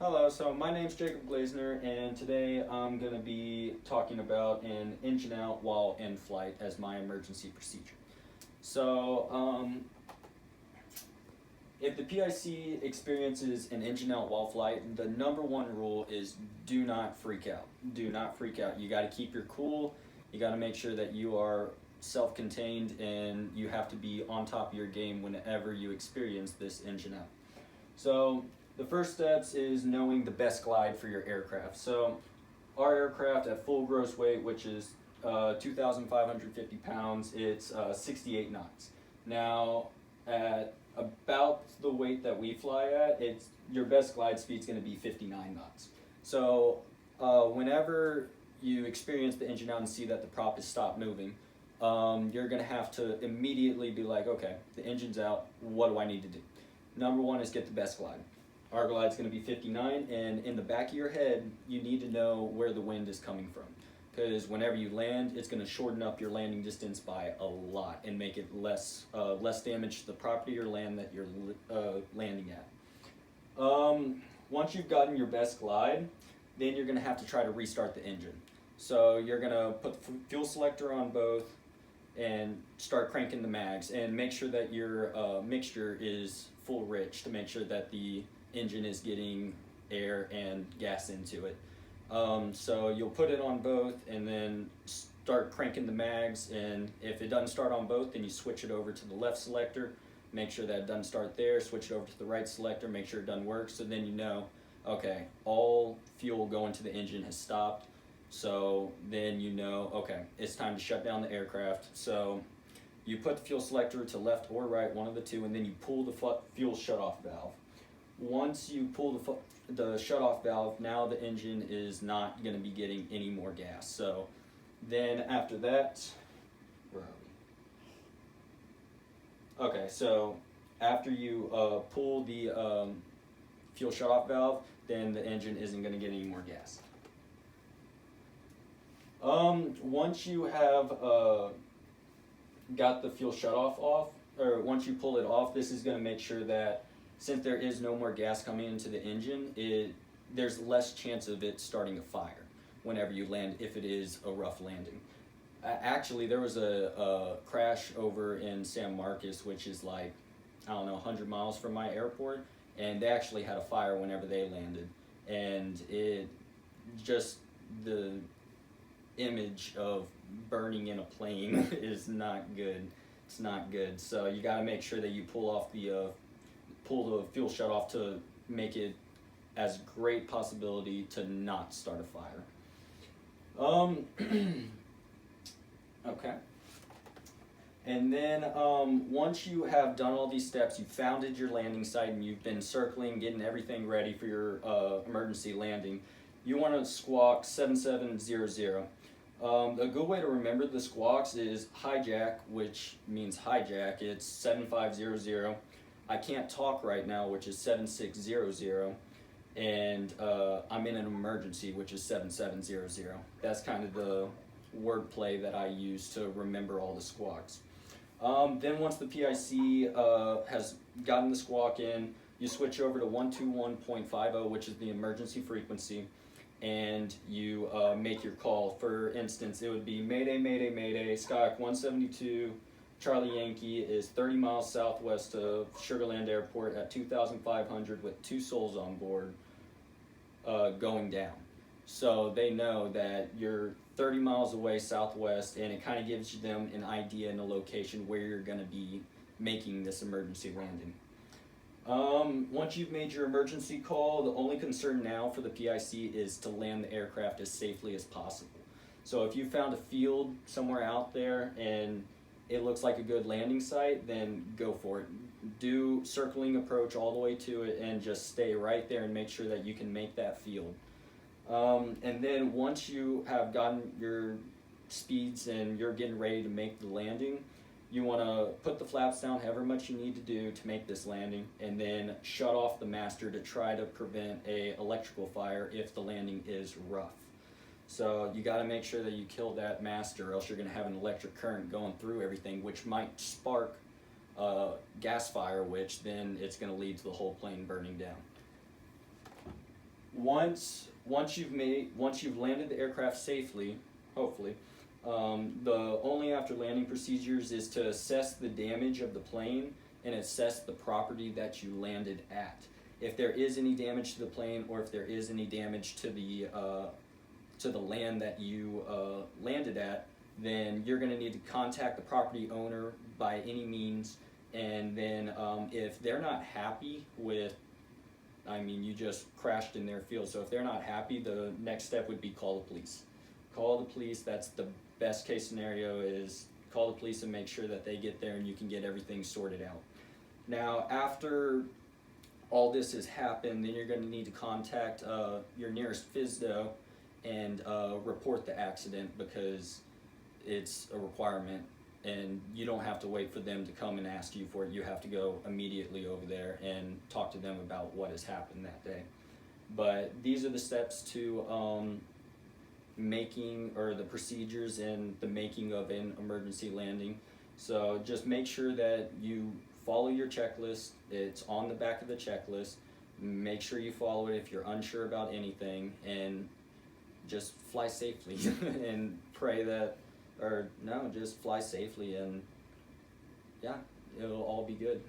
Hello, so my name's Jacob Glazner, and today I'm going to be talking about an engine out while in flight as my emergency procedure. So, if the PIC experiences an engine out while flight, the number one rule is do not freak out. Do not freak out. You got to keep your cool. You got to make sure that you are self-contained, and you have to be on top of your game whenever you experience this engine out. So the first steps is knowing the best glide for your aircraft. So our aircraft at full gross weight, which is 2,550 pounds, it's 68 knots. Now at about the weight that we fly at, it's your best glide speed is going to be 59 knots. So whenever you experience the engine out and see that the prop has stopped moving, you're going to have to immediately be like, okay, the engine's out, what do I need to do? Number one is get the best glide. Our glide is going to be 59, and in the back of your head, you need to know where the wind is coming from. Because whenever you land, it's going to shorten up your landing distance by a lot and make it less damage to the property or land that you're landing at. Once you've gotten your best glide, then you're going to have to try to restart the engine. So you're going to put the fuel selector on both and start cranking the mags, and make sure that your mixture is full rich to make sure that the engine is getting air and gas into it. So you'll put it on both and then start cranking the mags, and if it doesn't start on both, then you switch it over to the left selector, make sure that it doesn't start there, switch it over to the right selector, make sure it doesn't work, so then you know, okay, all fuel going to the engine has stopped. So then you know, okay, it's time to shut down the aircraft. So you put the fuel selector to left or right, one of the two, and then you pull the fuel shutoff valve. Once you pull the shutoff valve, now the engine is not going to be getting any more gas. So then after that, where are we? Okay, so after you pull the fuel shutoff valve, then the engine isn't going to get any more gas. Once you have got the fuel shutoff off, or once you pull it off, this is going to make sure that since there is no more gas coming into the engine, there's less chance of it starting a fire whenever you land, if it is a rough landing. Actually, there was a crash over in San Marcos, which is like, I don't know, 100 miles from my airport, and they actually had a fire whenever they landed, and the image of burning in a plane is not good. It's not good. So you got to make sure that you pull the fuel shutoff to make it as great possibility to not start a fire. Okay. And then once you have done all these steps, you've founded your landing site and you've been circling, getting everything ready for your emergency landing, you want to squawk 7700. A good way to remember the squawks is hijack, which means hijack. It's 7500. I can't talk right now, which is 7600. And I'm in an emergency, which is 7700. That's kind of the wordplay that I use to remember all the squawks. Then once the PIC has gotten the squawk in, you switch over to 121.50, which is the emergency frequency, and you make your call. For instance, it would be Mayday, Mayday, Mayday, Skyhawk 172, Charlie Yankee is 30 miles southwest of Sugar Land Airport at 2,500 with 2 souls on board going down. So they know that you're 30 miles away southwest, and it kind of gives them an idea and a location where you're going to be making this emergency landing. Once you've made your emergency call, the only concern now for the PIC is to land the aircraft as safely as possible. So if you found a field somewhere out there and it looks like a good landing site, then go for it. Do circling approach all the way to it and just stay right there and make sure that you can make that field. And then once you have gotten your speeds and you're getting ready to make the landing, you want to put the flaps down however much you need to do to make this landing, and then shut off the master to try to prevent a electrical fire if the landing is rough. So you got to make sure that you kill that master, or else you're going to have an electric current going through everything, which might spark gas fire, which then it's going to lead to the whole plane burning down. once you've landed the aircraft safely, hopefully, the only after landing procedures is to assess the damage of the plane and assess the property that you landed at. If there is any damage to the plane, or if there is any damage to the land that you landed at, then you're going to need to contact the property owner by any means. And then if they're not happy with, I mean, you just crashed in their field, so if they're not happy, the next step would be call the police. Call the police. That's the best case scenario, is call the police and make sure that they get there and you can get everything sorted out. Now, after all this has happened, then you're going to need to contact your nearest FSDO and report the accident, because it's a requirement, and you don't have to wait for them to come and ask you for it. You have to go immediately over there and talk to them about what has happened that day. But these are the steps to making, or the procedures in the making of an emergency landing. So just make sure that you follow your checklist. It's on the back of the checklist. Make sure you follow it if you're unsure about anything, and just fly safely and pray that, or no, just fly safely, and yeah, it'll all be good.